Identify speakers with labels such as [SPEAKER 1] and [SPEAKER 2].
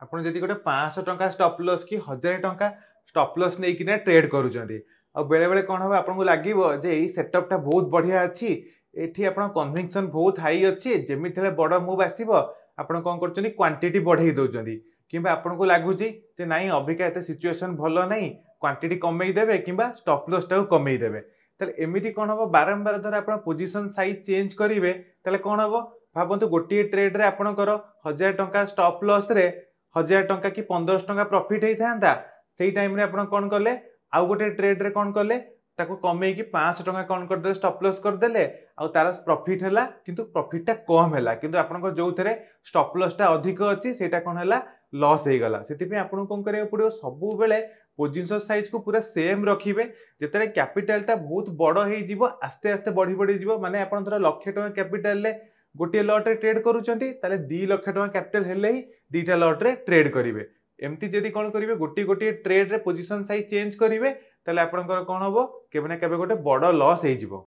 [SPEAKER 1] ଆପଣ ଯଦି ଗୋଟେ 500 ଟଙ୍କା ଷ୍ଟପ୍ ଲସ୍ କି 1000 ଟଙ୍କା ଷ୍ଟପ୍ ଲସ୍ ନେଇକିନା ଟ୍ରେଡ୍ କରୁଛନ୍ତି ଆଉ ବେଳେବେଳେ କ'ଣ ହେବ ଆପଣଙ୍କୁ ଲାଗିବ ଯେ ଏଇ ସେଟଅପ୍ଟା ବହୁତ ବଢ଼ିଆ ଅଛି, ଏଠି ଆପଣ କନଭିକ୍ସନ୍ ବହୁତ ହାଇ ଅଛି, ଯେମିତି ହେଲେ ବଡ଼ ମୁଭ୍ ଆସିବ ଆପଣ କ'ଣ କରୁଛନ୍ତି କ୍ୱାଣ୍ଟିଟି ବଢ଼େଇ ଦେଉଛନ୍ତି କିମ୍ବା ଆପଣଙ୍କୁ ଲାଗୁଛି ଯେ ନାଇଁ ଅବିକା ଏତେ ସିଚୁଏସନ୍ ଭଲ ନାହିଁ, କ୍ୱାଣ୍ଟିଟି କମେଇ ଦେବେ କିମ୍ବା ଷ୍ଟପ୍ ଲସ୍ଟାକୁ କମେଇ ଦେବେ। ତାହେଲେ ଏମିତି କ'ଣ ହେବ ବାରମ୍ବାର ଧର ଆପଣ ପୋଜିସନ୍ ସାଇଜ୍ ଚେଞ୍ଜ କରିବେ ତାହେଲେ କ'ଣ ହେବ ଭାବନ୍ତୁ ଗୋଟିଏ ଟ୍ରେଡ୍ରେ ଆପଣଙ୍କର 1000 ଟଙ୍କା ଷ୍ଟପ୍ ଲସ୍ରେ 1000 ଟଙ୍କା କି 1500 ଟଙ୍କା ପ୍ରଫିଟ୍ ହେଇଥାନ୍ତା, ସେଇ ଟାଇମ୍ରେ ଆପଣ କ'ଣ କଲେ ଆଉ ଗୋଟେ ଟ୍ରେଡ୍ରେ କ'ଣ କଲେ ତାକୁ କମେଇକି 500 ଟଙ୍କା କ'ଣ କରିଦେଲେ ଷ୍ଟପ୍ ଲସ୍ କରିଦେଲେ ଆଉ ତାର ପ୍ରଫିଟ୍ ହେଲା କିନ୍ତୁ ପ୍ରଫିଟ୍ଟା କମ୍ ହେଲା କିନ୍ତୁ ଆପଣଙ୍କର ଯୋଉଥିରେ ଷ୍ଟପ୍ ଲସ୍ଟା ଅଧିକ ଅଛି ସେଇଟା କ'ଣ ହେଲା ଲସ୍ ହେଇଗଲା। ସେଥିପାଇଁ ଆପଣଙ୍କୁ କ'ଣ କରିବାକୁ ପଡ଼ିବ ସବୁବେଳେ ପୋଜିସନ୍ ସାଇଜ୍କୁ ପୁରା ସେମ୍ ରଖିବେ। ଯେତେବେଳେ କ୍ୟାପିଟାଲଟା ବହୁତ ବଡ଼ ହେଇଯିବ ଆସ୍ତେ ଆସ୍ତେ ବଢ଼ି ବଢ଼ି ଯିବ ମାନେ ଆପଣ ଧର 1,00,000 ଟଙ୍କା କ୍ୟାପିଟାଲରେ ଗୋଟିଏ ଲଟ୍ରେ ଟ୍ରେଡ୍ କରୁଛନ୍ତି ତାହେଲେ 2,00,000 ଟଙ୍କା କ୍ୟାପିଟାଲ ହେଲେ ହିଁ ଦୁଇଟା ଲଟ୍ରେ ଟ୍ରେଡ୍ କରିବେ। ଏମିତି ଯଦି କ'ଣ କରିବେ ଗୋଟିଏ ଗୋଟିଏ ଟ୍ରେଡ୍ରେ ପୋଜିସନ୍ ସାଇଜ୍ ଚେଞ୍ଜ କରିବେ ତାହେଲେ ଆପଣଙ୍କର କ'ଣ ହେବ କେବେ ନା କେବେ ଗୋଟେ ବଡ଼ ଲସ୍ ହେଇଯିବ।